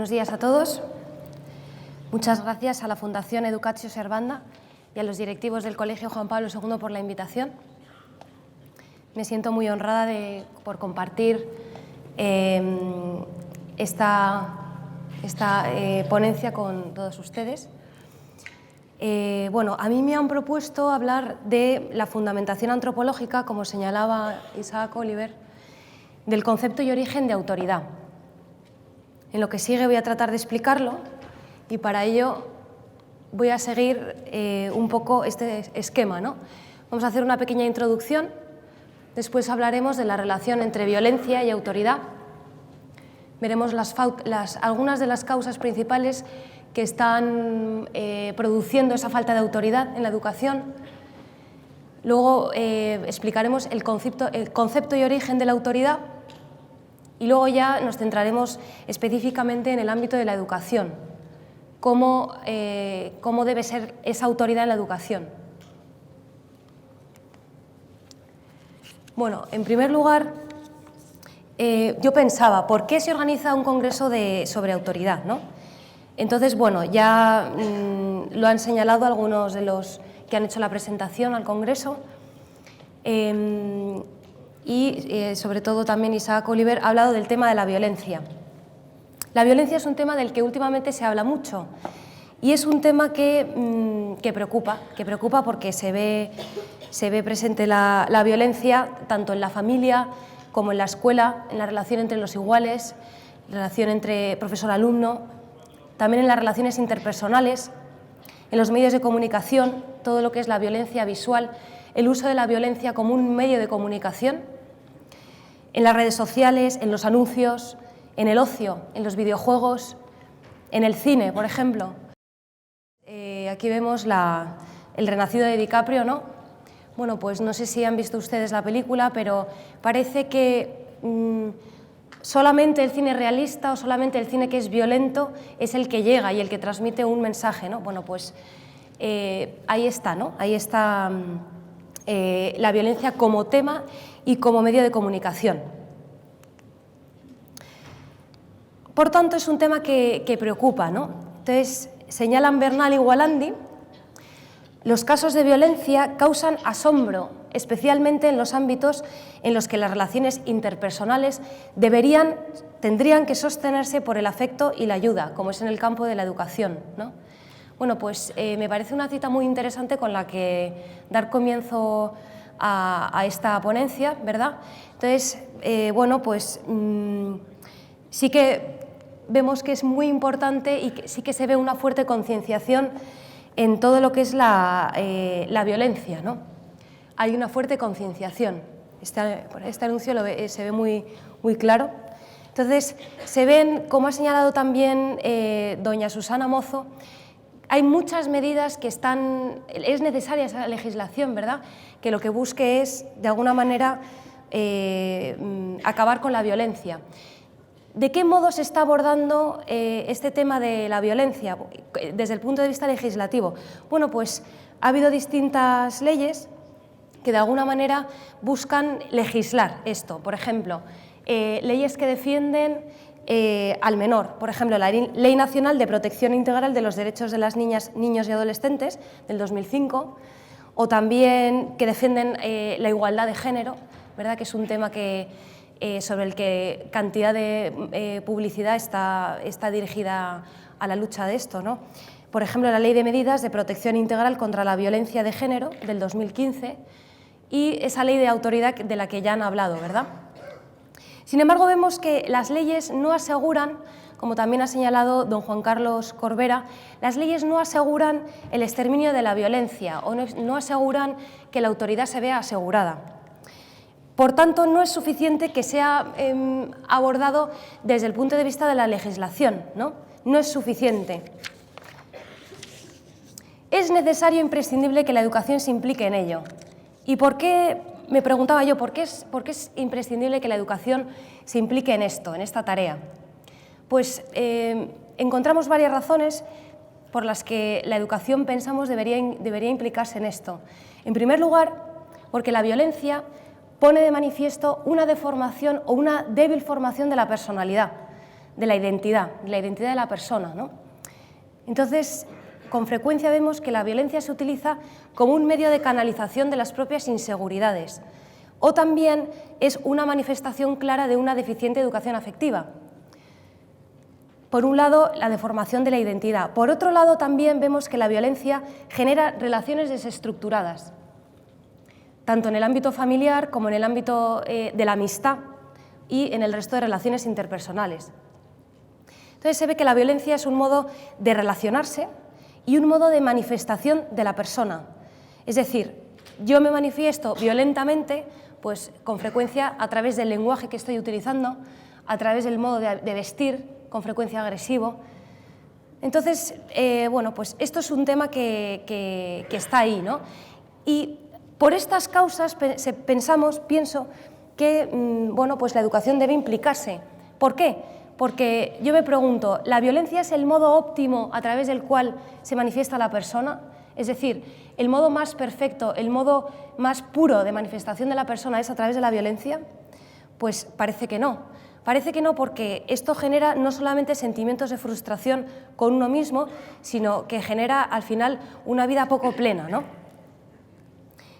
Buenos días a todos. Muchas gracias a la Fundación Educatio Servanda y a los directivos del Colegio Juan Pablo II por la invitación. Me siento muy honrada por compartir esta ponencia con todos ustedes. Bueno, a mí me han propuesto hablar de la fundamentación antropológica, como señalaba Isaac Oliver, del concepto y origen de autoridad. En lo que sigue voy a tratar de explicarlo y para ello voy a seguir un poco este esquema, ¿no? Vamos a hacer una pequeña introducción, después hablaremos de la relación entre violencia y autoridad, veremos algunas de las causas principales que están produciendo esa falta de autoridad en la educación. Luego explicaremos el concepto y origen de la autoridad y luego ya nos centraremos específicamente en el ámbito de la educación, cómo debe ser esa autoridad en la educación. Bueno, en primer lugar, yo pensaba, ¿por qué se organiza un congreso sobre autoridad, ¿no? Entonces, bueno, ya lo han señalado algunos de los que han hecho la presentación al Congreso y sobre todo también Isaac Oliver ha hablado del tema de la violencia. La violencia es un tema del que últimamente se habla mucho y es un tema que preocupa porque se ve presente la violencia tanto en la familia como en la escuela, en la relación entre los iguales, la relación entre profesor-alumno, también en las relaciones interpersonales, en los medios de comunicación, todo lo que es la violencia visual, el uso de la violencia como un medio de comunicación, en las redes sociales, en los anuncios, en el ocio, en los videojuegos, en el cine, por ejemplo. Aquí vemos El renacido de DiCaprio, ¿no? Bueno, pues no sé si han visto ustedes la película, pero parece que solamente el cine realista o solamente el cine que es violento es el que llega y el que transmite un mensaje, ¿no? Bueno, pues ahí está, ¿no? Ahí está la violencia como tema y como medio de comunicación. Por tanto, es un tema que preocupa, ¿no? Entonces, señalan Bernal y Gualandi, los casos de violencia causan asombro, especialmente en los ámbitos en los que las relaciones interpersonales tendrían que sostenerse por el afecto y la ayuda, como es en el campo de la educación, ¿no? Bueno, pues me parece una cita muy interesante con la que dar comienzo a esta ponencia, ¿verdad? Entonces, bueno, pues sí que vemos que es muy importante y que sí que se ve una fuerte concienciación en todo lo que es la violencia, ¿no? Hay una fuerte concienciación. Este anuncio se ve muy claro. Entonces, se ven, como ha señalado también doña Susana Mozo, hay muchas medidas que es necesaria esa legislación, ¿verdad?, que lo que busque es, de alguna manera, acabar con la violencia. ¿De qué modo se está abordando este tema de la violencia desde el punto de vista legislativo? Bueno, pues ha habido distintas leyes que de alguna manera buscan legislar esto. Por ejemplo, leyes que defienden al menor, por ejemplo, la Ley Nacional de Protección Integral de los Derechos de las Niñas, Niños y Adolescentes del 2005, o también que defienden la igualdad de género, ¿verdad?, que es un tema sobre el que cantidad de publicidad está dirigida a la lucha de esto, ¿no? Por ejemplo, la Ley de Medidas de Protección Integral contra la Violencia de Género del 2015 y esa Ley de Autoridad de la que ya han hablado, ¿verdad? Sin embargo, vemos que las leyes no aseguran, como también ha señalado don Juan Carlos Corbera, las leyes no aseguran el exterminio de la violencia o no aseguran que la autoridad se vea asegurada. Por tanto, no es suficiente que sea abordado desde el punto de vista de la legislación, ¿no? No es suficiente. Es necesario e imprescindible que la educación se implique en ello. ¿Y por qué? Me preguntaba yo, ¿por qué es imprescindible que la educación se implique en esto, en esta tarea? Pues encontramos varias razones por las que la educación, pensamos, debería implicarse en esto. En primer lugar, porque la violencia pone de manifiesto una deformación o una débil formación de la personalidad, de la identidad de la persona, ¿no? Entonces, con frecuencia vemos que la violencia se utiliza como un medio de canalización de las propias inseguridades, o también es una manifestación clara de una deficiente educación afectiva. Por un lado, la deformación de la identidad. Por otro lado, también vemos que la violencia genera relaciones desestructuradas, tanto en el ámbito familiar como en el ámbito de la amistad y en el resto de relaciones interpersonales. Entonces se ve que la violencia es un modo de relacionarse y un modo de manifestación de la persona. Es decir, yo me manifiesto violentamente, pues con frecuencia a través del lenguaje que estoy utilizando, a través del modo de vestir, con frecuencia agresivo. Entonces, bueno, pues esto es un tema que está ahí, ¿no? Y por estas causas pienso que bueno, pues la educación debe implicarse. ¿Por qué? Porque yo me pregunto, ¿la violencia es el modo óptimo a través del cual se manifiesta la persona? Es decir, ¿el modo más perfecto, el modo más puro de manifestación de la persona es a través de la violencia? Pues parece que no. Parece que no, porque esto genera no solamente sentimientos de frustración con uno mismo, sino que genera al final una vida poco plena, ¿no?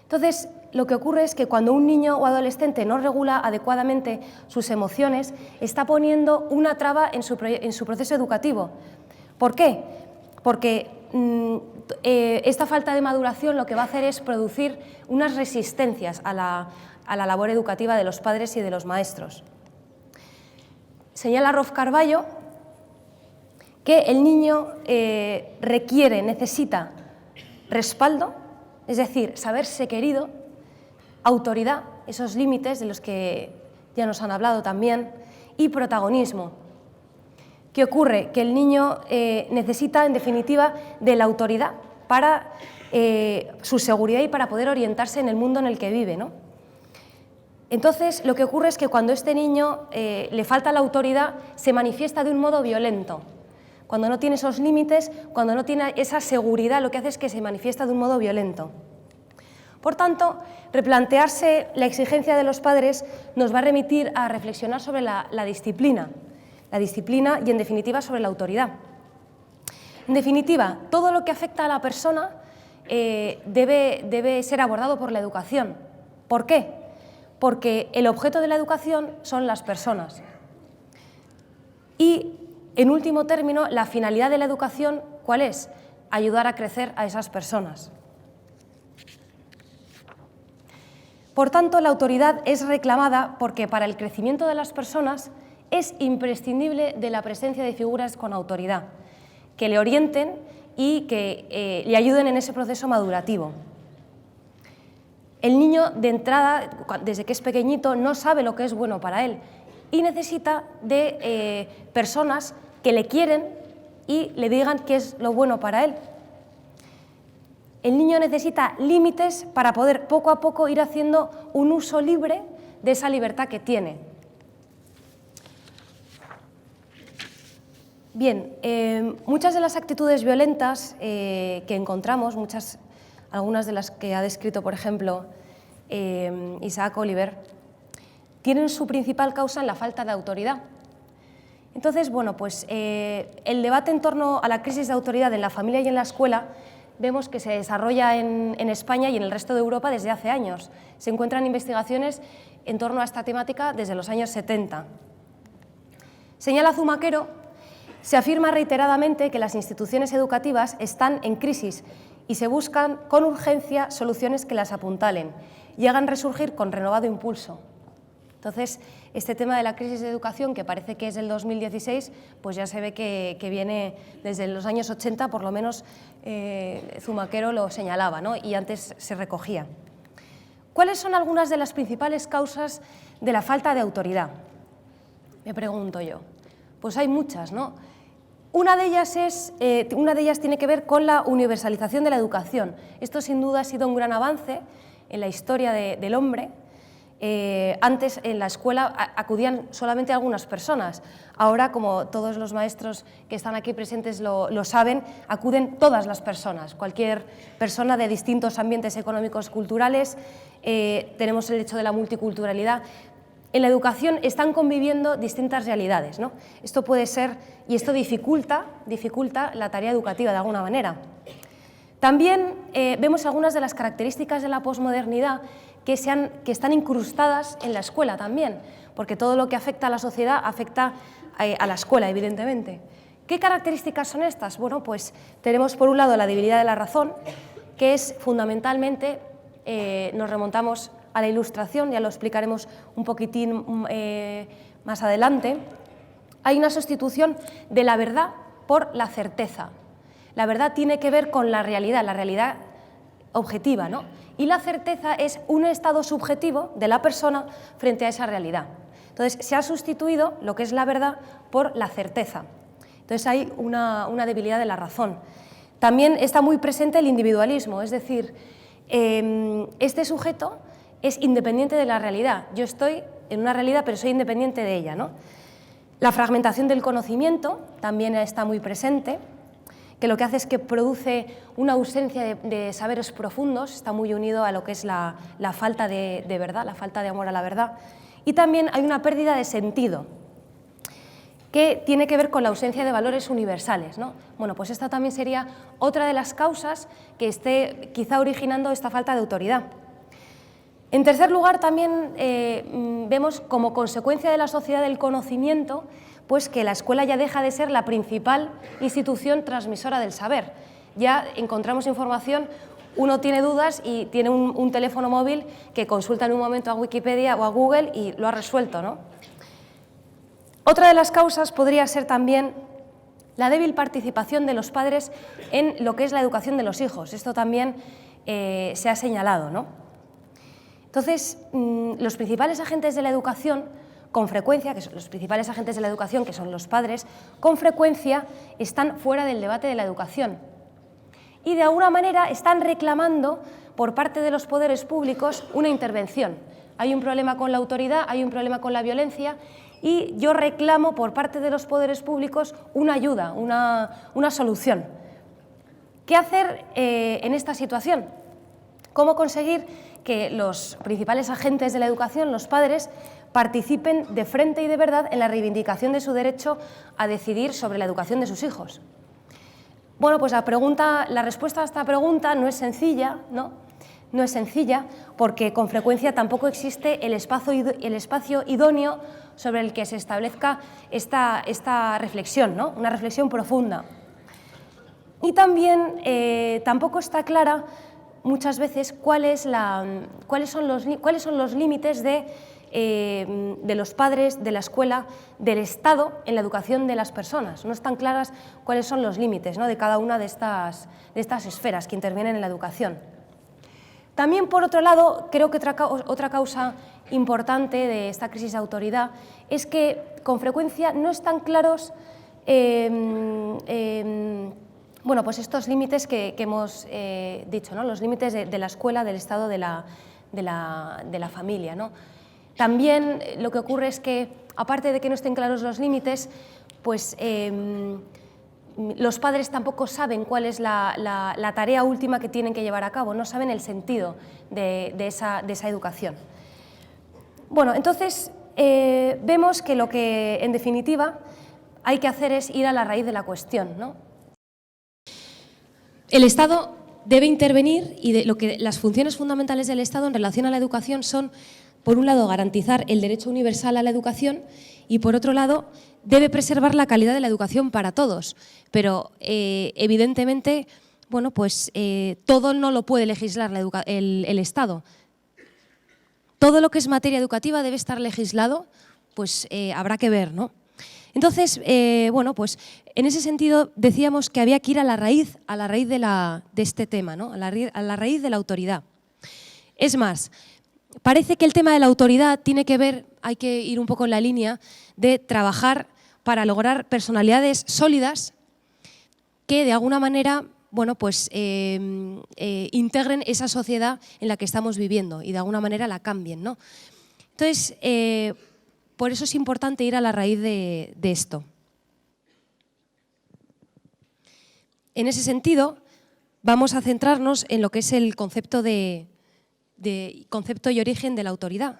Entonces, lo que ocurre es que cuando un niño o adolescente no regula adecuadamente sus emociones, está poniendo una traba en su proceso educativo. ¿Por qué? Porque esta falta de maduración lo que va a hacer es producir unas resistencias a la labor educativa de los padres y de los maestros. Señala Rolf Carballo que el niño necesita respaldo, es decir, saberse querido, autoridad, esos límites de los que ya nos han hablado también, y protagonismo. ¿Qué ocurre? Que el niño necesita, en definitiva, de la autoridad para su seguridad y para poder orientarse en el mundo en el que vive, ¿no? Entonces, lo que ocurre es que cuando a este niño le falta la autoridad, se manifiesta de un modo violento. Cuando no tiene esos límites, cuando no tiene esa seguridad, lo que hace es que se manifiesta de un modo violento. Por tanto, replantearse la exigencia de los padres nos va a remitir a reflexionar sobre la disciplina y, en definitiva, sobre la autoridad. En definitiva, todo lo que afecta a la persona debe ser abordado por la educación. ¿Por qué? Porque el objeto de la educación son las personas. Y, en último término, la finalidad de la educación, ¿cuál es? Ayudar a crecer a esas personas. Por tanto, la autoridad es reclamada porque para el crecimiento de las personas es imprescindible de la presencia de figuras con autoridad, que le orienten y que le ayuden en ese proceso madurativo. El niño, de entrada, desde que es pequeñito, no sabe lo que es bueno para él y necesita de personas que le quieren y le digan qué es lo bueno para él. El niño necesita límites para poder poco a poco ir haciendo un uso libre de esa libertad que tiene. Bien, muchas de las actitudes violentas que encontramos, algunas de las que ha descrito, por ejemplo, Isaac Oliver, tienen su principal causa en la falta de autoridad. Entonces, bueno, pues el debate en torno a la crisis de autoridad en la familia y en la escuela vemos que se desarrolla en España y en el resto de Europa desde hace años. Se encuentran investigaciones en torno a esta temática desde los años 70. Señala Zumaquero, se afirma reiteradamente que las instituciones educativas están en crisis y se buscan con urgencia soluciones que las apuntalen y hagan resurgir con renovado impulso. Entonces, este tema de la crisis de educación, que parece que es del 2016, pues ya se ve que viene desde los años 80, por lo menos Zumaquero lo señalaba, ¿no? Y antes se recogía. ¿Cuáles son algunas de las principales causas de la falta de autoridad? Me pregunto yo. Pues hay muchas, ¿no? Una de ellas tiene que ver con la universalización de la educación. Esto sin duda ha sido un gran avance en la historia del hombre. Antes en la escuela acudían solamente algunas personas. Ahora, como todos los maestros que están aquí presentes lo saben, acuden todas las personas, cualquier persona de distintos ambientes económicos, culturales. Tenemos el hecho de la multiculturalidad. en la educación están conviviendo distintas realidades, ¿no? Esto puede ser, y esto dificulta la tarea educativa de alguna manera. También vemos algunas de las características de la posmodernidad que están incrustadas en la escuela también, porque todo lo que afecta a la sociedad afecta a la escuela, evidentemente. ¿Qué características son estas? Bueno, pues tenemos por un lado la debilidad de la razón, que es fundamentalmente, nos remontamos a la Ilustración, ya lo explicaremos un poquitín más adelante. Hay una sustitución de la verdad por la certeza. La verdad tiene que ver con la realidad objetiva, ¿no? Y la certeza es un estado subjetivo de la persona frente a esa realidad. Entonces, se ha sustituido lo que es la verdad por la certeza. Entonces, hay una debilidad de la razón. También está muy presente el individualismo, es decir, este sujeto es independiente de la realidad. Yo estoy en una realidad, pero soy independiente de ella, ¿no? La fragmentación del conocimiento también está muy presente, que lo que hace es que produce una ausencia de saberes profundos, está muy unido a lo que es la falta de verdad, la falta de amor a la verdad. Y también hay una pérdida de sentido, que tiene que ver con la ausencia de valores universales, ¿no? Bueno, pues esta también sería otra de las causas que esté quizá originando esta falta de autoridad. En tercer lugar, también vemos como consecuencia de la sociedad del conocimiento, pues que la escuela ya deja de ser la principal institución transmisora del saber. Ya encontramos información, uno tiene dudas y tiene un teléfono móvil que consulta en un momento a Wikipedia o a Google y lo ha resuelto, ¿no? Otra de las causas podría ser también la débil participación de los padres en lo que es la educación de los hijos. Esto también se ha señalado, ¿no? Entonces, los principales agentes de la educación, con frecuencia, que son los padres, con frecuencia están fuera del debate de la educación. Y de alguna manera están reclamando por parte de los poderes públicos una intervención. Hay un problema con la autoridad, hay un problema con la violencia y yo reclamo por parte de los poderes públicos una ayuda, una solución. ¿Qué hacer en esta situación? ¿Cómo conseguir que los principales agentes de la educación, los padres, participen de frente y de verdad en la reivindicación de su derecho a decidir sobre la educación de sus hijos? Bueno, pues la respuesta a esta pregunta no es sencilla, ¿no? No es sencilla porque con frecuencia tampoco existe el espacio idóneo sobre el que se establezca esta reflexión, ¿no? Una reflexión profunda. Y también tampoco está clara muchas veces cuáles son los límites de los padres, de la escuela, del Estado en la educación de las personas. No están claras cuáles son los límites, ¿no?, de cada una de estas esferas que intervienen en la educación. También, por otro lado, creo que otra causa importante de esta crisis de autoridad es que con frecuencia no están claros bueno, pues estos límites que hemos dicho, ¿no?, los límites de la escuela, del Estado, de la familia, ¿no? También lo que ocurre es que, aparte de que no estén claros los límites, pues los padres tampoco saben cuál es la tarea última que tienen que llevar a cabo, no saben el sentido de esa educación. Bueno, entonces vemos que lo que, en definitiva, hay que hacer es ir a la raíz de la cuestión, ¿no? El Estado debe intervenir y las funciones fundamentales del Estado en relación a la educación son, por un lado, garantizar el derecho universal a la educación y, por otro lado, debe preservar la calidad de la educación para todos. Pero, evidentemente, bueno, pues todo no lo puede legislar el Estado. Todo lo que es materia educativa debe estar legislado, pues habrá que ver, ¿no? Entonces, bueno, pues en ese sentido decíamos que había que ir a la raíz de este tema, ¿no?, a la raíz de la autoridad. Es más, parece que el tema de la autoridad tiene que ver, hay que ir un poco en la línea de trabajar para lograr personalidades sólidas que de alguna manera, bueno, pues integren esa sociedad en la que estamos viviendo y de alguna manera la cambien, ¿no? Entonces, por eso es importante ir a la raíz de esto. En ese sentido, vamos a centrarnos en lo que es el concepto y origen de la autoridad.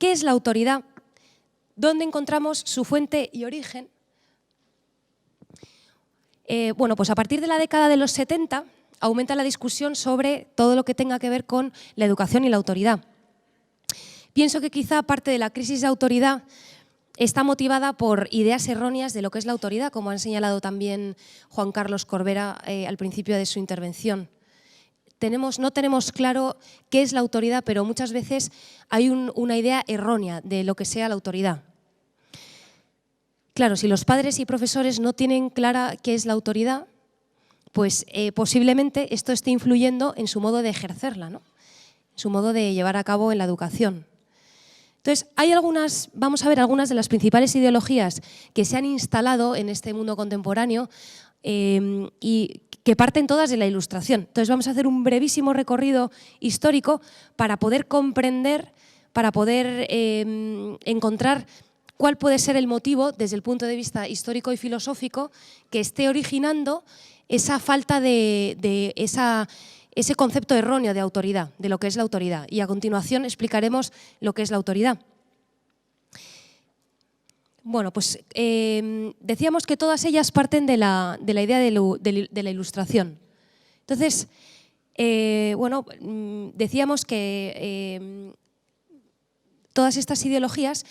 ¿Qué es la autoridad? ¿Dónde encontramos su fuente y origen? Bueno, pues a partir de la década de los 70 aumenta la discusión sobre todo lo que tenga que ver con la educación y la autoridad. Pienso que quizá parte de la crisis de autoridad está motivada por ideas erróneas de lo que es la autoridad, como han señalado también Juan Carlos Corbera al principio de su intervención. No tenemos claro qué es la autoridad, pero muchas veces hay una idea errónea de lo que sea la autoridad. Claro, si los padres y profesores no tienen clara qué es la autoridad, pues posiblemente esto esté influyendo en su modo de ejercerla, ¿no? En su modo de llevar a cabo en la educación. Entonces, vamos a ver algunas de las principales ideologías que se han instalado en este mundo contemporáneo y que parten todas de la Ilustración. Entonces, vamos a hacer un brevísimo recorrido histórico para poder comprender, para poder encontrar cuál puede ser el motivo, desde el punto de vista histórico y filosófico, que esté originando esa falta de ese concepto erróneo de autoridad, de lo que es la autoridad. Y a continuación explicaremos lo que es la autoridad. Bueno, pues decíamos que todas ellas parten de la idea de la Ilustración. Entonces, bueno, decíamos que todas estas ideologías,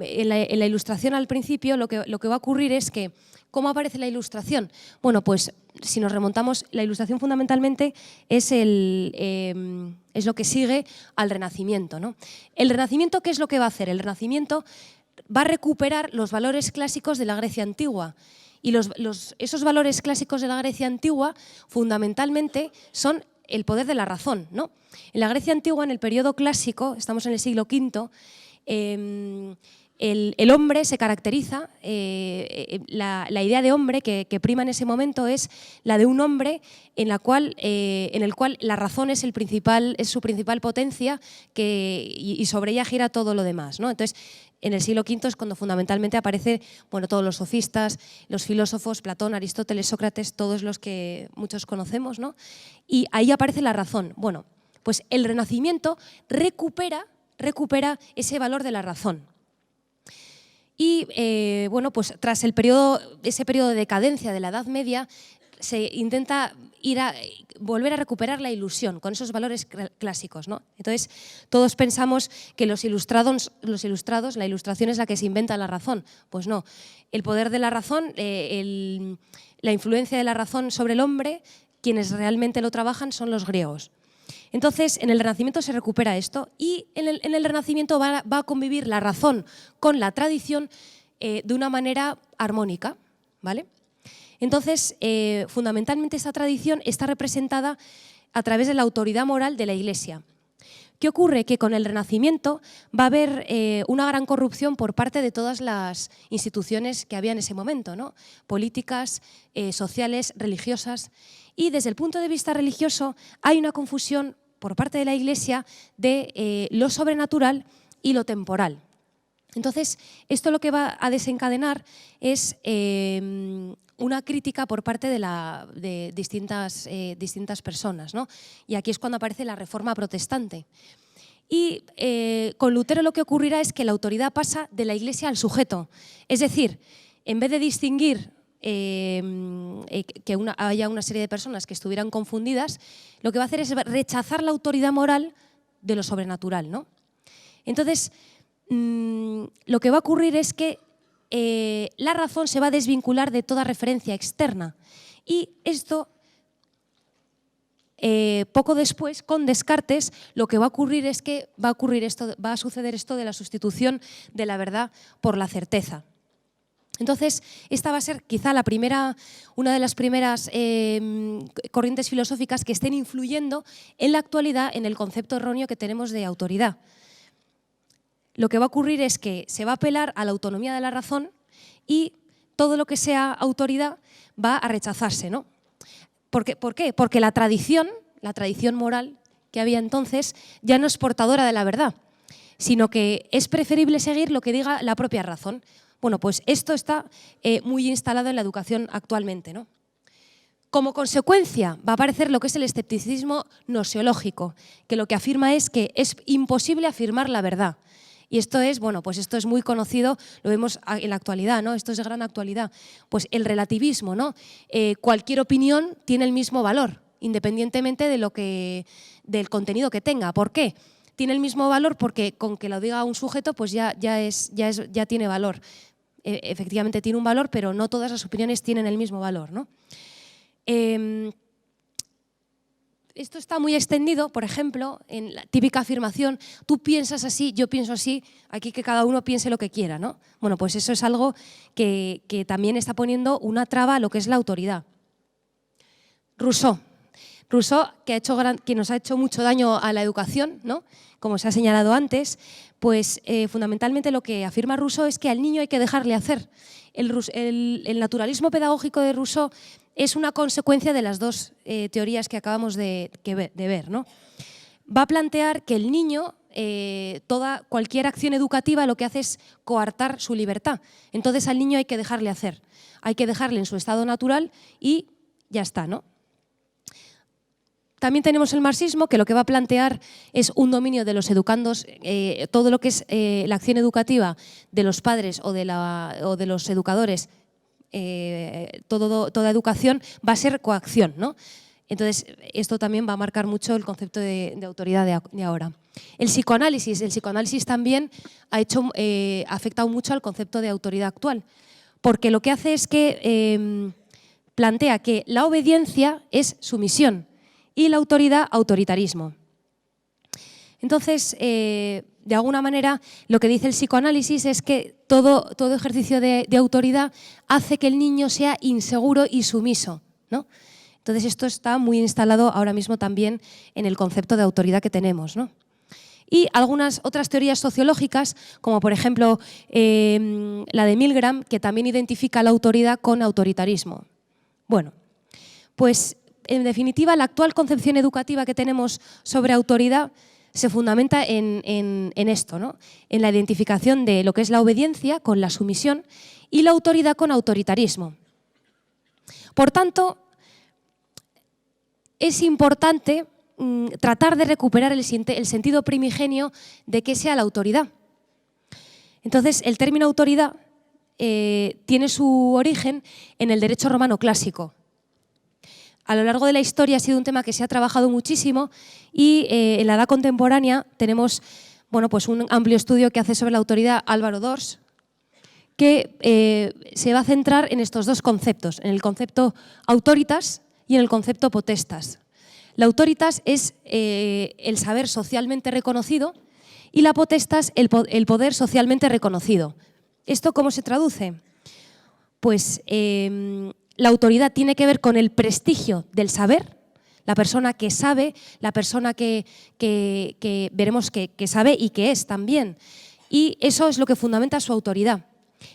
en la Ilustración al principio, lo que va a ocurrir es que, ¿cómo aparece la Ilustración? Bueno, pues si nos remontamos, la Ilustración fundamentalmente es lo que sigue al Renacimiento, ¿no? ¿El Renacimiento qué es lo que va a hacer? El Renacimiento va a recuperar los valores clásicos de la Grecia antigua. Y esos valores clásicos de la Grecia antigua fundamentalmente son el poder de la razón, ¿no? En la Grecia antigua, en el periodo clásico, estamos en el siglo V, el hombre se caracteriza, la idea de hombre que prima en ese momento es la de un hombre en el cual la razón es su principal potencia y sobre ella gira todo lo demás, ¿no? Entonces, en el siglo V es cuando fundamentalmente aparecen, bueno, todos los sofistas, los filósofos, Platón, Aristóteles, Sócrates, todos los que muchos conocemos, ¿no? Y ahí aparece la razón. Bueno, pues el Renacimiento recupera ese valor de la razón. Y bueno, pues tras ese periodo de decadencia de la Edad Media, se intenta volver a recuperar la ilusión con esos valores clásicos, ¿no? Entonces, todos pensamos que los ilustrados, la Ilustración es la que se inventa la razón. Pues no, el poder de la razón, la influencia de la razón sobre el hombre, quienes realmente lo trabajan son los griegos. Entonces, en el Renacimiento se recupera esto y en el Renacimiento va a convivir la razón con la tradición de una manera armónica, ¿vale? Entonces, fundamentalmente esta tradición está representada a través de la autoridad moral de la Iglesia. ¿Qué ocurre? Que con el Renacimiento va a haber una gran corrupción por parte de todas las instituciones que había en ese momento, ¿no? Políticas, sociales, religiosas. Y desde el punto de vista religioso hay una confusión por parte de la Iglesia de lo sobrenatural y lo temporal. Entonces, esto lo que va a desencadenar es una crítica por parte de distintas personas, ¿no? Y aquí es cuando aparece la Reforma protestante. Y con Lutero lo que ocurrirá es que la autoridad pasa de la Iglesia al sujeto. Es decir, en vez de distinguir que haya una serie de personas que estuvieran confundidas, lo que va a hacer es rechazar la autoridad moral de lo sobrenatural, ¿no? Entonces, lo que va a ocurrir es que la razón se va a desvincular de toda referencia externa. Y esto, poco después, con Descartes, lo que va a ocurrir es que va a suceder esto de la sustitución de la verdad por la certeza. Entonces, esta va a ser quizá una de las primeras corrientes filosóficas que estén influyendo en la actualidad en el concepto erróneo que tenemos de autoridad. Lo que va a ocurrir es que se va a apelar a la autonomía de la razón y todo lo que sea autoridad va a rechazarse, ¿no? ¿Por qué? Porque la tradición moral que había entonces ya no es portadora de la verdad, sino que es preferible seguir lo que diga la propia razón. Bueno, pues esto está muy instalado en la educación actualmente, ¿no? Como consecuencia va a aparecer lo que es el escepticismo gnoseológico, que lo que afirma es que es imposible afirmar la verdad. Y esto es, bueno, pues esto es muy conocido, lo vemos en la actualidad, ¿no? Esto es de gran actualidad. Pues el relativismo, ¿no? Cualquier opinión tiene el mismo valor, independientemente del contenido que tenga. ¿Por qué? Tiene el mismo valor porque con que lo diga un sujeto, pues ya tiene valor. Efectivamente tiene un valor, pero no todas las opiniones tienen el mismo valor, ¿no? Esto está muy extendido, por ejemplo, en la típica afirmación, tú piensas así, yo pienso así, aquí que cada uno piense lo que quiera, ¿no? Bueno, pues eso es algo que también está poniendo una traba a lo que es la autoridad. Rousseau, que nos ha hecho mucho daño a la educación, ¿no? Como se ha señalado antes, pues fundamentalmente lo que afirma Rousseau es que al niño hay que dejarle hacer. El naturalismo pedagógico de Rousseau es una consecuencia de las dos teorías que acabamos de ver, ¿no? Va a plantear que el niño, cualquier acción educativa lo que hace es coartar su libertad. Entonces al niño hay que dejarle hacer, hay que dejarle en su estado natural y ya está, ¿no? También tenemos el marxismo, que lo que va a plantear es un dominio de los educandos, todo lo que es la acción educativa de los padres o de los educadores, toda educación va a ser coacción, ¿no? Entonces, esto también va a marcar mucho el concepto de autoridad de ahora. El psicoanálisis también ha afectado mucho al concepto de autoridad actual, porque lo que hace es que plantea que la obediencia es sumisión y la autoridad, autoritarismo. Entonces, de alguna manera, lo que dice el psicoanálisis es que todo ejercicio de autoridad hace que el niño sea inseguro y sumiso, ¿no? Entonces, esto está muy instalado ahora mismo también en el concepto de autoridad que tenemos, ¿no? Y algunas otras teorías sociológicas, como por ejemplo la de Milgram, que también identifica la autoridad con autoritarismo. Bueno, pues en definitiva, la actual concepción educativa que tenemos sobre autoridad se fundamenta en esto, ¿no? En la identificación de lo que es la obediencia con la sumisión y la autoridad con autoritarismo. Por tanto, es importante tratar de recuperar el sentido primigenio de qué sea la autoridad. Entonces, el término autoridad tiene su origen en el derecho romano clásico. A lo largo de la historia ha sido un tema que se ha trabajado muchísimo y en la edad contemporánea tenemos pues un amplio estudio que hace sobre la autoridad Álvaro Dors, que se va a centrar en estos dos conceptos, en el concepto autoritas y en el concepto potestas. La autoritas es el saber socialmente reconocido y la potestas el poder socialmente reconocido. ¿Esto cómo se traduce? Pues la autoridad tiene que ver con el prestigio del saber, la persona que sabe, la persona que veremos que sabe y que es también. Y eso es lo que fundamenta su autoridad.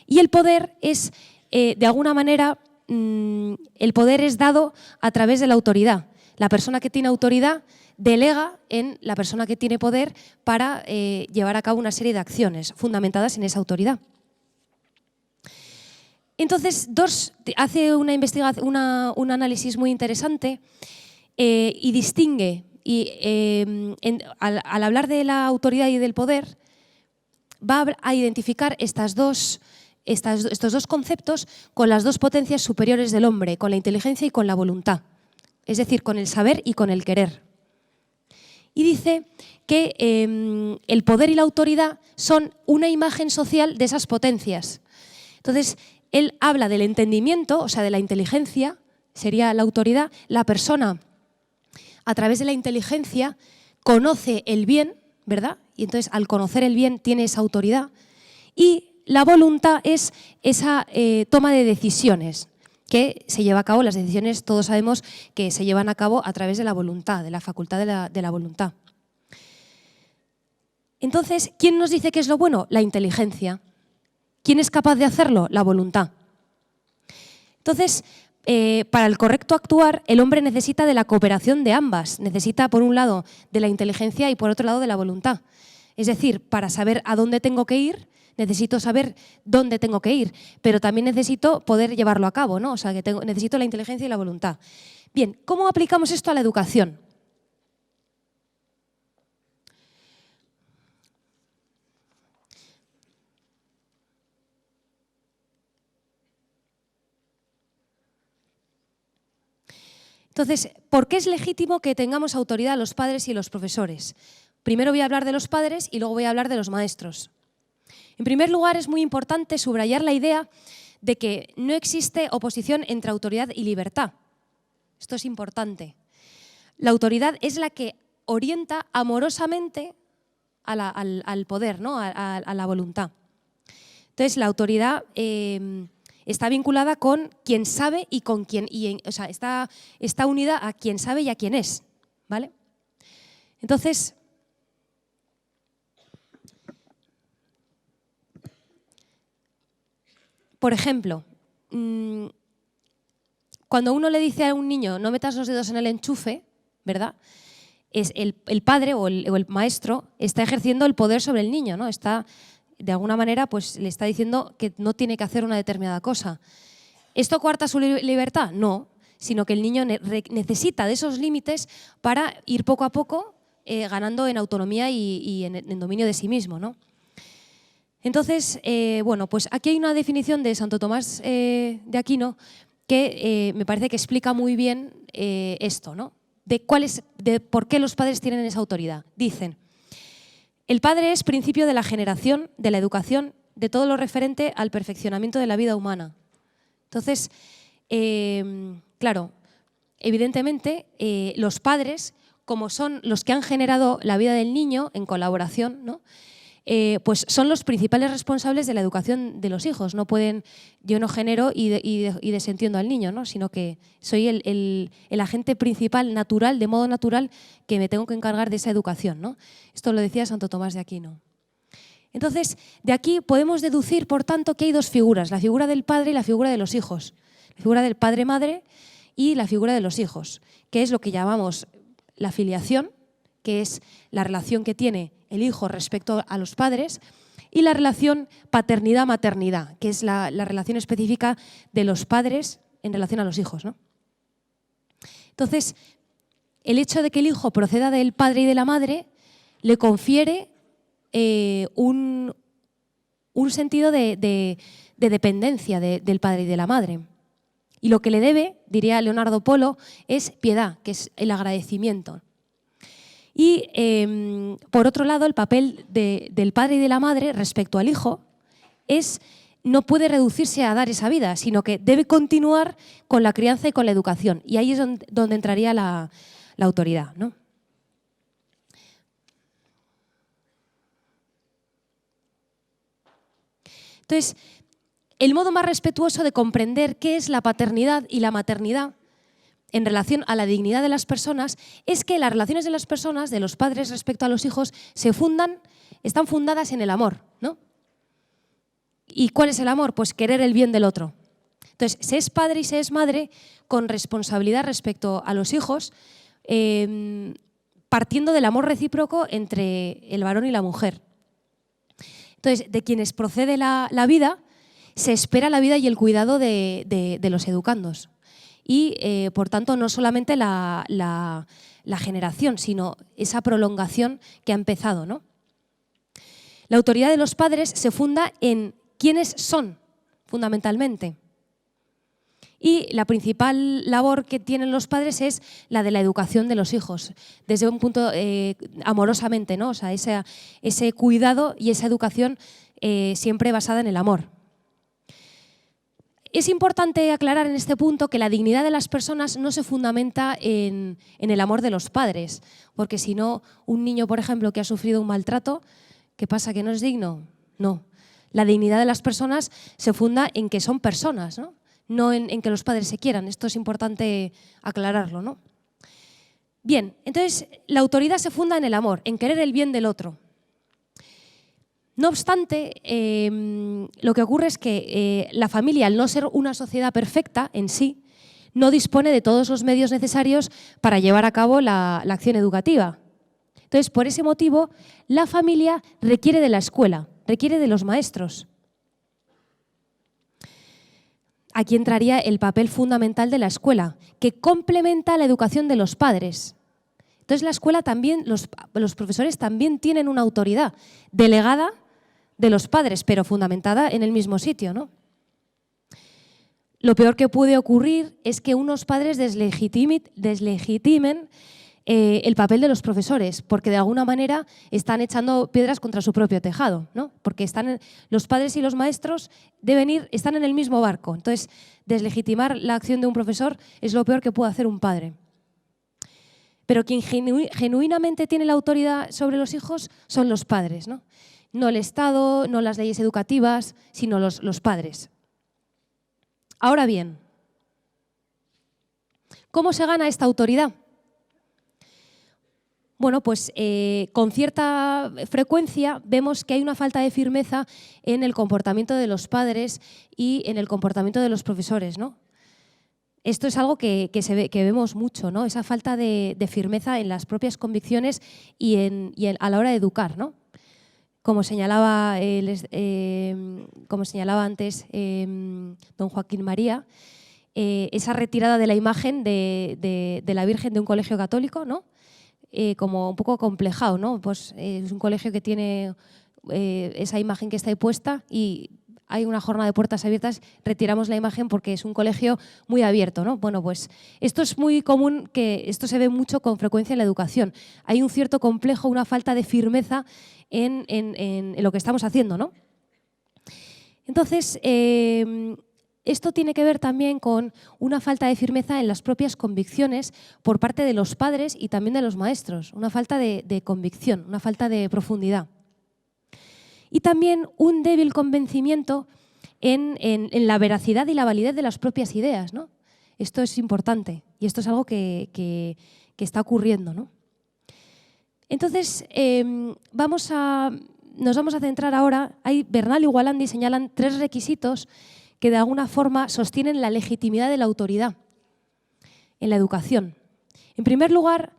Y el poder es, de alguna manera, el poder es dado a través de la autoridad. La persona que tiene autoridad delega en la persona que tiene poder para llevar a cabo una serie de acciones fundamentadas en esa autoridad. Entonces, Dors hace una investigación, un análisis muy interesante y distingue, al hablar de la autoridad y del poder, va a identificar estos dos conceptos con las dos potencias superiores del hombre, con la inteligencia y con la voluntad, es decir, con el saber y con el querer. Y dice que el poder y la autoridad son una imagen social de esas potencias. Entonces, él habla del entendimiento, o sea, de la inteligencia, sería la autoridad. La persona, a través de la inteligencia, conoce el bien, ¿verdad? Y entonces, al conocer el bien, tiene esa autoridad. Y la voluntad es esa toma de decisiones que se lleva a cabo. Las decisiones, todos sabemos que se llevan a cabo a través de la voluntad, de la facultad de la voluntad. Entonces, ¿quién nos dice qué es lo bueno? La inteligencia. ¿Quién es capaz de hacerlo? La voluntad. Entonces, para el correcto actuar, el hombre necesita de la cooperación de ambas. Necesita, por un lado, de la inteligencia y, por otro lado, de la voluntad. Es decir, para saber a dónde tengo que ir, necesito saber dónde tengo que ir, pero también necesito poder llevarlo a cabo, ¿no? O sea, que necesito la inteligencia y la voluntad. Bien, ¿cómo aplicamos esto a la educación? Entonces, ¿por qué es legítimo que tengamos autoridad los padres y los profesores? Primero voy a hablar de los padres y luego voy a hablar de los maestros. En primer lugar, es muy importante subrayar la idea de que no existe oposición entre autoridad y libertad. Esto es importante. La autoridad es la que orienta amorosamente al poder, ¿no? a la voluntad. Entonces, la autoridad está vinculada con quien sabe y con quien, o sea, está unida a quien sabe y a quien es, ¿vale? Entonces, por ejemplo, cuando uno le dice a un niño no metas los dedos en el enchufe, ¿verdad? Es el padre o el maestro está ejerciendo el poder sobre el niño, ¿no? Está, de alguna manera, pues le está diciendo que no tiene que hacer una determinada cosa. ¿Esto coarta su libertad? No, sino que el niño necesita de esos límites para ir poco a poco ganando en autonomía y en dominio de sí mismo, ¿no? Entonces, bueno, pues aquí hay una definición de Santo Tomás de Aquino que me parece que explica muy bien esto, ¿no? De por qué los padres tienen esa autoridad. Dicen: el padre es principio de la generación, de la educación, de todo lo referente al perfeccionamiento de la vida humana. Entonces, claro, evidentemente los padres, como son los que han generado la vida del niño en colaboración, ¿no? Pues son los principales responsables de la educación de los hijos. No pueden, yo no genero y desentiendo al niño, ¿no? Sino que soy el agente principal, natural, de modo natural, que me tengo que encargar de esa educación, ¿no? Esto lo decía Santo Tomás de Aquino. Entonces, de aquí podemos deducir, por tanto, que hay dos figuras: la figura del padre y la figura de los hijos. La figura del padre-madre y la figura de los hijos, que es lo que llamamos la filiación, que es la relación que tiene el hijo respecto a los padres, y la relación paternidad-maternidad, que es la relación específica de los padres en relación a los hijos, ¿no? Entonces, el hecho de que el hijo proceda del padre y de la madre le confiere un sentido de dependencia del padre y de la madre. Y lo que le debe, diría Leonardo Polo, es piedad, que es el agradecimiento. Y, por otro lado, el papel del padre y de la madre respecto al hijo no puede reducirse a dar esa vida, sino que debe continuar con la crianza y con la educación. Y ahí es donde entraría la autoridad, ¿no? Entonces, el modo más respetuoso de comprender qué es la paternidad y la maternidad en relación a la dignidad de las personas es que las relaciones de las personas, de los padres respecto a los hijos, están fundadas en el amor, ¿no? ¿Y cuál es el amor? Pues querer el bien del otro. Entonces, se es padre y se es madre con responsabilidad respecto a los hijos, partiendo del amor recíproco entre el varón y la mujer. Entonces, de quienes procede la vida, se espera la vida y el cuidado de los educandos. Y, por tanto, no solamente la generación, sino esa prolongación que ha empezado, ¿no? La autoridad de los padres se funda en quiénes son, fundamentalmente. Y la principal labor que tienen los padres es la de la educación de los hijos, desde un punto amorosamente, ¿no? O sea, ese cuidado y esa educación siempre basada en el amor. Es importante aclarar en este punto que la dignidad de las personas no se fundamenta en el amor de los padres, porque si no, un niño, por ejemplo, que ha sufrido un maltrato, ¿qué pasa? ¿Que no es digno? No. La dignidad de las personas se funda en que son personas, ¿no? No en que los padres se quieran. Esto es importante aclararlo, ¿no? Bien, entonces la autoridad se funda en el amor, en querer el bien del otro. No obstante, lo que ocurre es que la familia, al no ser una sociedad perfecta en sí, no dispone de todos los medios necesarios para llevar a cabo la acción educativa. Entonces, por ese motivo, la familia requiere de la escuela, requiere de los maestros. Aquí entraría el papel fundamental de la escuela, que complementa la educación de los padres. Entonces, la escuela también, los profesores también tienen una autoridad delegada de los padres, pero fundamentada en el mismo sitio, ¿no? lo peor que puede ocurrir es que unos padres deslegitimen el papel de los profesores, porque de alguna manera están echando piedras contra su propio tejado, ¿no? Porque los padres y los maestros están en el mismo barco. Entonces, deslegitimar la acción de un profesor es lo peor que puede hacer un padre. Pero quien genuinamente tiene la autoridad sobre los hijos son los padres, ¿no? No el Estado, no las leyes educativas, sino los padres. Ahora bien, ¿cómo se gana esta autoridad? Bueno, pues con cierta frecuencia vemos que hay una falta de firmeza en el comportamiento de los padres y en el comportamiento de los profesores, ¿no? Esto es algo que vemos mucho, ¿no? Esa falta de firmeza en las propias convicciones y a la hora de educar, ¿no? Como señalaba antes don Joaquín María, esa retirada de la imagen de la Virgen de un colegio católico, ¿no? Como un poco complejado, ¿no? Pues es un colegio que tiene esa imagen que está ahí puesta y hay una jornada de puertas abiertas, retiramos la imagen porque es un colegio muy abierto, ¿no? Bueno, pues esto es muy común, esto se ve mucho con frecuencia en la educación. Hay un cierto complejo, una falta de firmeza en lo que estamos haciendo, ¿no? Entonces, esto tiene que ver también con una falta de firmeza en las propias convicciones por parte de los padres y también de los maestros, una falta de convicción, una falta de profundidad. Y también un débil convencimiento en la veracidad y la validez de las propias ideas, ¿no? Esto es importante y esto es algo que está ocurriendo, ¿no? Entonces, nos vamos a centrar ahora, Bernal y Gualandi señalan 3 requisitos que de alguna forma sostienen la legitimidad de la autoridad en la educación. En primer lugar,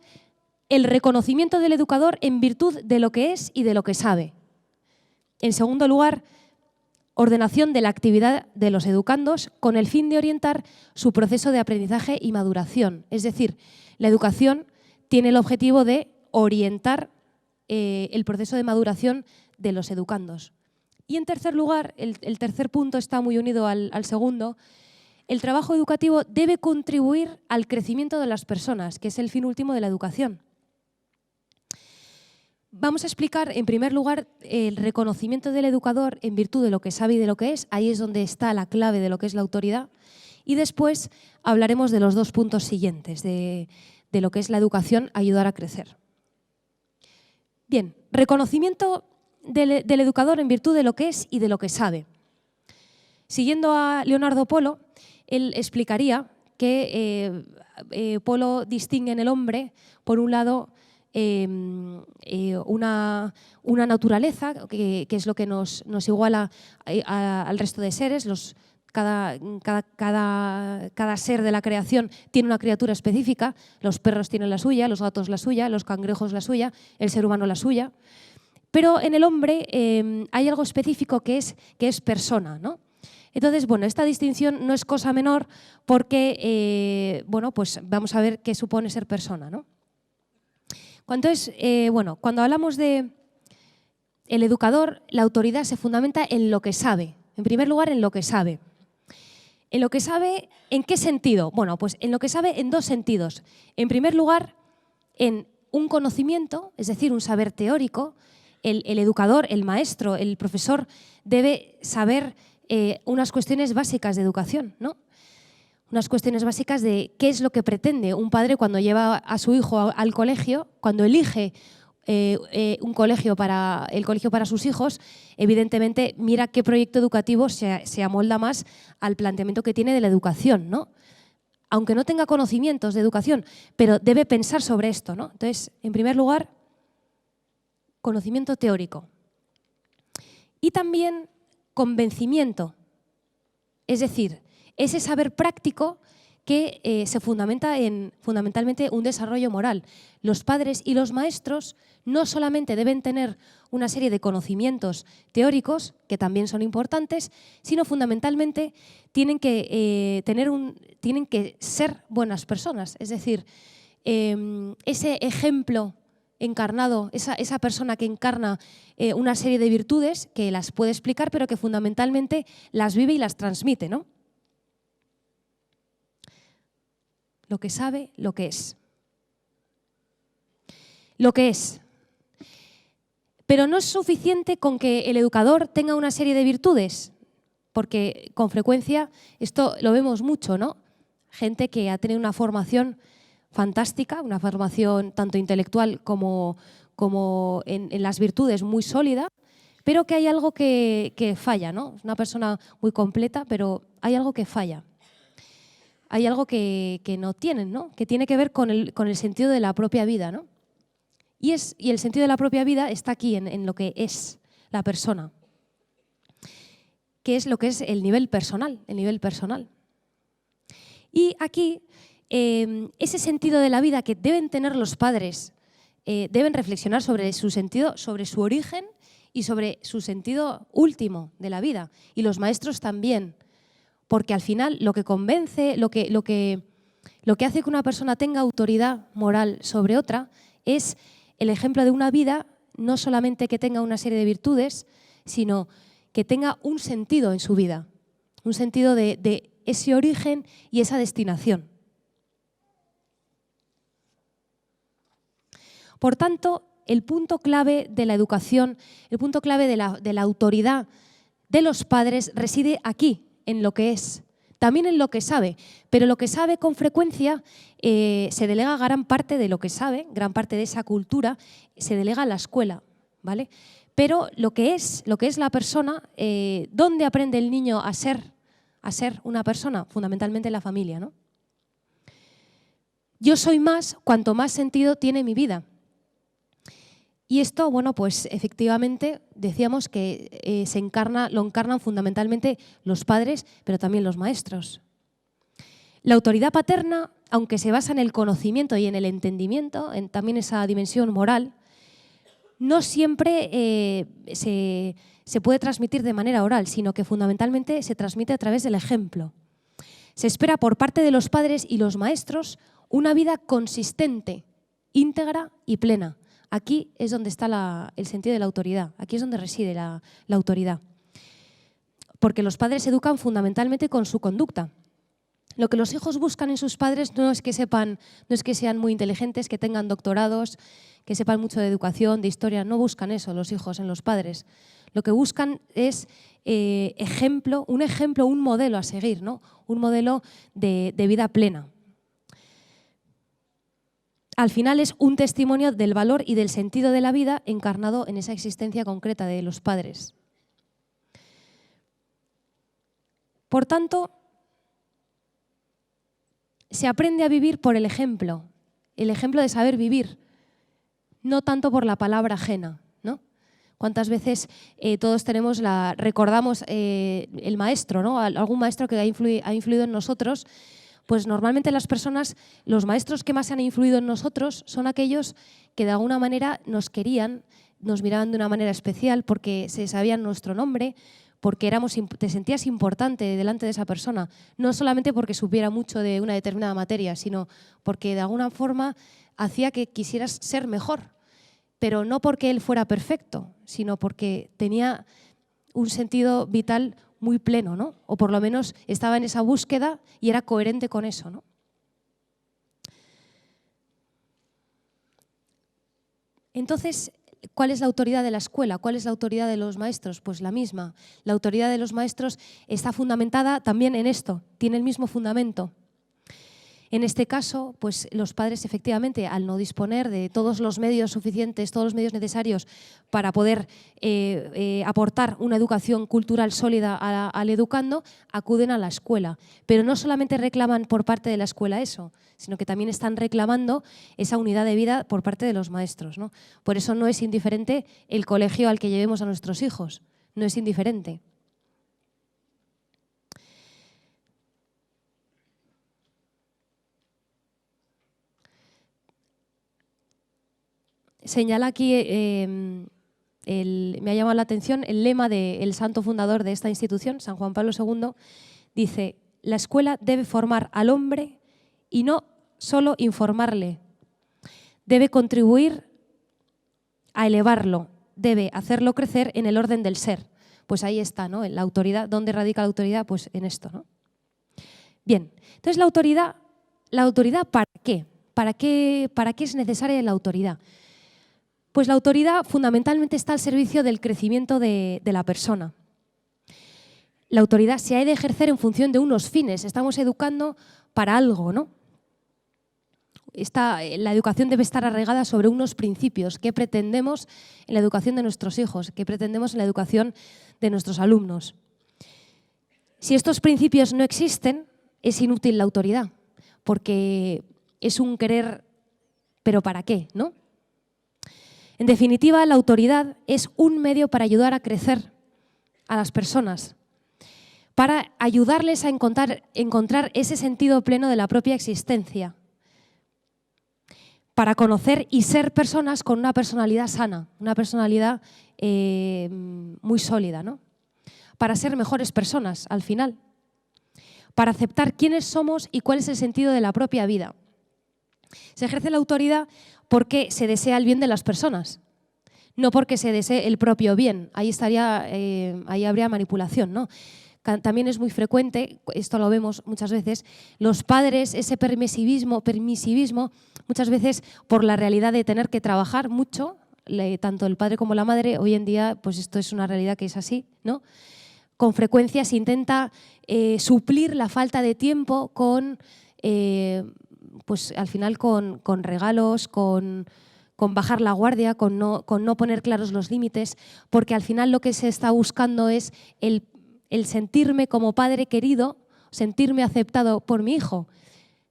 el reconocimiento del educador en virtud de lo que es y de lo que sabe. En segundo lugar, ordenación de la actividad de los educandos con el fin de orientar su proceso de aprendizaje y maduración. Es decir, la educación tiene el objetivo de orientar el proceso de maduración de los educandos. Y en tercer lugar, el tercer punto está muy unido al segundo, el trabajo educativo debe contribuir al crecimiento de las personas, que es el fin último de la educación. Vamos a explicar, en primer lugar, el reconocimiento del educador en virtud de lo que sabe y de lo que es. Ahí es donde está la clave de lo que es la autoridad. Y después hablaremos de los 2 puntos siguientes, de lo que es la educación, ayudar a crecer. Bien, reconocimiento del educador en virtud de lo que es y de lo que sabe. Siguiendo a Leonardo Polo, él explicaría que Polo distingue en el hombre, por un lado, una naturaleza, que es lo que nos iguala al resto de seres. Cada ser de la creación tiene una criatura específica. Los perros tienen la suya, los gatos la suya, los cangrejos la suya, el ser humano la suya. Pero en el hombre hay algo específico que es persona, ¿no? Entonces, bueno, esta distinción no es cosa menor porque, bueno, pues vamos a ver qué supone ser persona, ¿no? Entonces, cuando hablamos de el educador, la autoridad se fundamenta en lo que sabe. En primer lugar, en lo que sabe. ¿En lo que sabe en qué sentido? Bueno, pues en lo que sabe en 2 sentidos. En primer lugar, en un conocimiento, es decir, un saber teórico. El educador, el maestro, el profesor debe saber unas cuestiones básicas de educación, ¿no? Unas cuestiones básicas de qué es lo que pretende un padre cuando lleva a su hijo al colegio, cuando elige el colegio para sus hijos, evidentemente mira qué proyecto educativo se amolda más al planteamiento que tiene de la educación, ¿no? Aunque no tenga conocimientos de educación, pero debe pensar sobre esto, ¿no? Entonces, en primer lugar, conocimiento teórico. Y también convencimiento, es decir, ese saber práctico que se fundamenta en fundamentalmente un desarrollo moral. Los padres y los maestros no solamente deben tener una serie de conocimientos teóricos, que también son importantes, sino fundamentalmente tienen que ser buenas personas. Es decir, ese ejemplo encarnado, esa persona que encarna una serie de virtudes, que las puede explicar, pero que fundamentalmente las vive y las transmite, ¿no? lo que sabe, lo que es. Lo que es. Pero no es suficiente con que el educador tenga una serie de virtudes, porque con frecuencia esto lo vemos mucho, ¿no? Gente que ha tenido una formación fantástica, una formación tanto intelectual como en las virtudes muy sólida, pero que hay algo que falla, ¿no? Es una persona muy completa, pero hay algo que falla. Hay algo que no tienen, ¿no? Que tiene que ver con el sentido de la propia vida, ¿no? Y el sentido de la propia vida está aquí, en lo que es la persona, que es lo que es el nivel personal, Y aquí, ese sentido de la vida que deben tener los padres, deben reflexionar sobre su sentido, sobre su origen y sobre su sentido último de la vida. Y los maestros también, porque al final lo que convence, lo que hace que una persona tenga autoridad moral sobre otra es el ejemplo de una vida, no solamente que tenga una serie de virtudes, sino que tenga un sentido en su vida, un sentido de ese origen y esa destinación. Por tanto, el punto clave de la educación, el punto clave de la autoridad de los padres reside aquí, en lo que es, también en lo que sabe, pero lo que sabe con frecuencia se delega gran parte de lo que sabe, gran parte de esa cultura, se delega a la escuela, ¿vale? Pero lo que es la persona, ¿dónde aprende el niño a ser una persona? Fundamentalmente en la familia, ¿no? Yo soy más cuanto más sentido tiene mi vida. Y esto, bueno, pues efectivamente decíamos que lo encarnan fundamentalmente los padres, pero también los maestros. La autoridad paterna, aunque se basa en el conocimiento y en el entendimiento, en también esa dimensión moral, no siempre se puede transmitir de manera oral, sino que fundamentalmente se transmite a través del ejemplo. Se espera por parte de los padres y los maestros una vida consistente, íntegra y plena. Aquí es donde está el sentido de la autoridad, aquí es donde reside la autoridad. Porque los padres educan fundamentalmente con su conducta. Lo que los hijos buscan en sus padres no es que sean muy inteligentes, que tengan doctorados, que sepan mucho de educación, de historia, no buscan eso los hijos en los padres. Lo que buscan es un ejemplo, un modelo a seguir, ¿no? Un modelo de vida plena. Al final es un testimonio del valor y del sentido de la vida encarnado en esa existencia concreta de los padres. Por tanto, se aprende a vivir por el ejemplo de saber vivir, no tanto por la palabra ajena, ¿no? ¿Cuántas veces todos recordamos el maestro, ¿no? Algún maestro que ha influido en nosotros? Pues normalmente los maestros que más han influido en nosotros son aquellos que de alguna manera nos querían, nos miraban de una manera especial porque se sabían nuestro nombre, porque te sentías importante delante de esa persona, no solamente porque supiera mucho de una determinada materia, sino porque de alguna forma hacía que quisieras ser mejor, pero no porque él fuera perfecto, sino porque tenía un sentido vital muy pleno, ¿no? O por lo menos estaba en esa búsqueda y era coherente con eso, ¿no? Entonces, ¿cuál es la autoridad de la escuela? ¿Cuál es la autoridad de los maestros? Pues la misma. La autoridad de los maestros está fundamentada también en esto, tiene el mismo fundamento. En este caso, pues los padres efectivamente, al no disponer de todos los medios suficientes, todos los medios necesarios para poder aportar una educación cultural sólida al educando, acuden a la escuela. Pero no solamente reclaman por parte de la escuela eso, sino que también están reclamando esa unidad de vida por parte de los maestros, ¿no? Por eso no es indiferente el colegio al que llevemos a nuestros hijos, no es indiferente. Señala aquí, me ha llamado la atención, el lema del santo fundador de esta institución, San Juan Pablo II, dice: la escuela debe formar al hombre y no solo informarle, debe contribuir a elevarlo, debe hacerlo crecer en el orden del ser. Pues ahí está, ¿no? La autoridad. ¿Dónde radica la autoridad? Pues en esto, ¿no? Bien, entonces la autoridad ¿la autoridad para qué? ¿Para qué es necesaria la autoridad? Pues la autoridad fundamentalmente está al servicio del crecimiento de la persona. La autoridad se ha de ejercer en función de unos fines. Estamos educando para algo, ¿no? La educación debe estar arraigada sobre unos principios. ¿Qué pretendemos en la educación de nuestros hijos? ¿Qué pretendemos en la educación de nuestros alumnos? Si estos principios no existen, es inútil la autoridad, porque es un querer, pero ¿para qué? ¿No? En definitiva, la autoridad es un medio para ayudar a crecer a las personas, para ayudarles a encontrar ese sentido pleno de la propia existencia, para conocer y ser personas con una personalidad sana, una personalidad muy sólida, ¿no? Para ser mejores personas al final, para aceptar quiénes somos y cuál es el sentido de la propia vida. Se ejerce la autoridad porque se desea el bien de las personas, no porque se desee el propio bien. Ahí habría manipulación, ¿no? También es muy frecuente, esto lo vemos muchas veces, los padres, ese permisivismo, muchas veces por la realidad de tener que trabajar mucho, tanto el padre como la madre, hoy en día pues esto es una realidad que es así, ¿no? Con frecuencia se intenta suplir la falta de tiempo con, pues al final con regalos, con bajar la guardia, con no poner claros los límites, porque al final lo que se está buscando es el sentirme como padre querido, sentirme aceptado por mi hijo,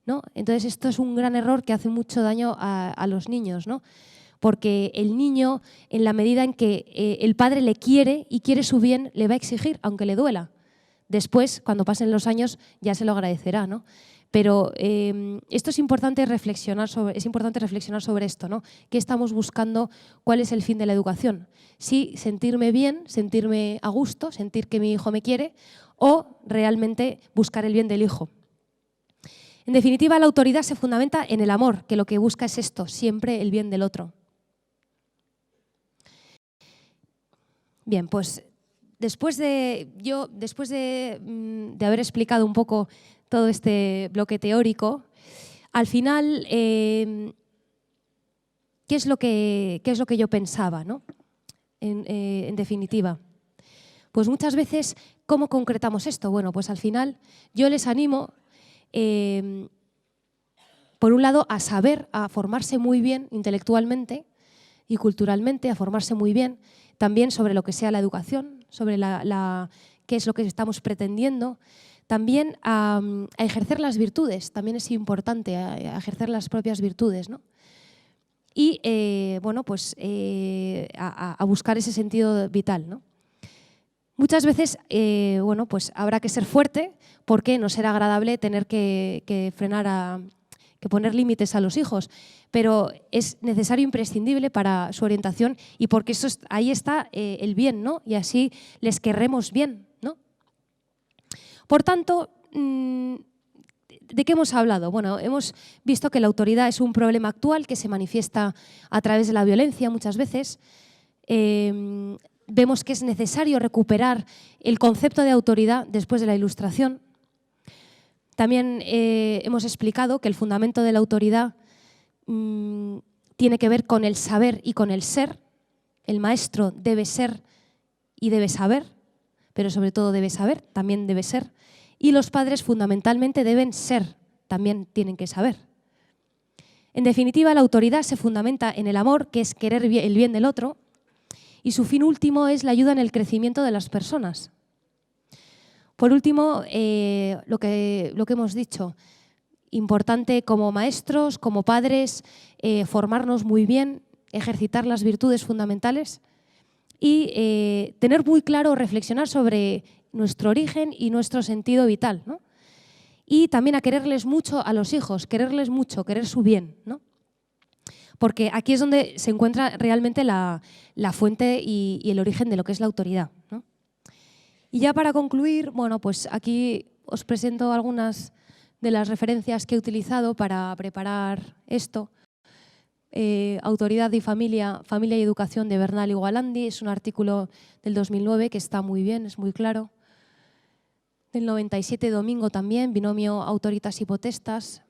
¿no? Entonces esto es un gran error que hace mucho daño a los niños, ¿no? Porque el niño, en la medida en que el padre le quiere y quiere su bien, le va a exigir, aunque le duela. Después, cuando pasen los años, ya se lo agradecerá, ¿no? Pero esto es importante reflexionar sobre esto, ¿no? ¿Qué estamos buscando? ¿Cuál es el fin de la educación? Si sentirme bien, sentirme a gusto, sentir que mi hijo me quiere, o realmente buscar el bien del hijo. En definitiva, la autoridad se fundamenta en el amor, que lo que busca es esto, siempre el bien del otro. Bien, pues después de haber explicado un poco todo este bloque teórico, al final, ¿qué es lo que yo pensaba, ¿no? En definitiva? Pues muchas veces, ¿cómo concretamos esto? Bueno, pues al final yo les animo, por un lado, a formarse muy bien intelectualmente y culturalmente, a formarse muy bien, también sobre lo que sea la educación, sobre qué es lo que estamos pretendiendo, también a ejercer las virtudes, también es importante, a ejercer las propias virtudes, ¿no? Y bueno, pues a buscar ese sentido vital, ¿no? Muchas veces bueno, pues habrá que ser fuerte porque no será agradable tener que frenar que poner límites a los hijos, pero es necesario, imprescindible para su orientación y porque ahí está el bien, ¿no? Y así les querremos bien, ¿no? Por tanto, ¿de qué hemos hablado? Bueno, hemos visto que la autoridad es un problema actual que se manifiesta a través de la violencia muchas veces. Vemos que es necesario recuperar el concepto de autoridad después de la Ilustración. También hemos explicado que el fundamento de la autoridad tiene que ver con el saber y con el ser. El maestro debe ser y debe saber, pero sobre todo debe saber, también debe ser. Y los padres fundamentalmente deben ser, también tienen que saber. En definitiva, la autoridad se fundamenta en el amor, que es querer el bien del otro, y su fin último es la ayuda en el crecimiento de las personas. Por último, lo que hemos dicho, importante como maestros, como padres, formarnos muy bien, ejercitar las virtudes fundamentales y tener muy claro, reflexionar sobre nuestro origen y nuestro sentido vital, ¿no? Y también a quererles mucho a los hijos, quererles mucho, querer su bien, ¿no? Porque aquí es donde se encuentra realmente la fuente y el origen de lo que es la autoridad, ¿no? Y ya para concluir, bueno, pues aquí os presento algunas de las referencias que he utilizado para preparar esto. Autoridad y familia y educación de Bernal y Gualandi, es un artículo del 2009 que está muy bien, es muy claro. Del 97 Domingo también, binomio Autoritas y Potestas,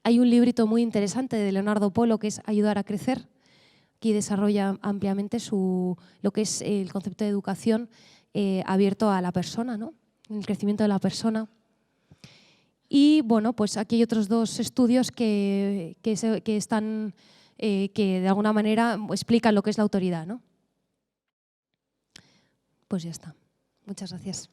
Hay un librito muy interesante de Leonardo Polo que es Ayudar a crecer. Aquí desarrolla ampliamente lo que es el concepto de educación abierto a la persona, ¿no? El crecimiento de la persona. Y bueno, pues aquí hay otros 2 estudios que de alguna manera explican lo que es la autoridad, ¿no? Pues ya está. Muchas gracias.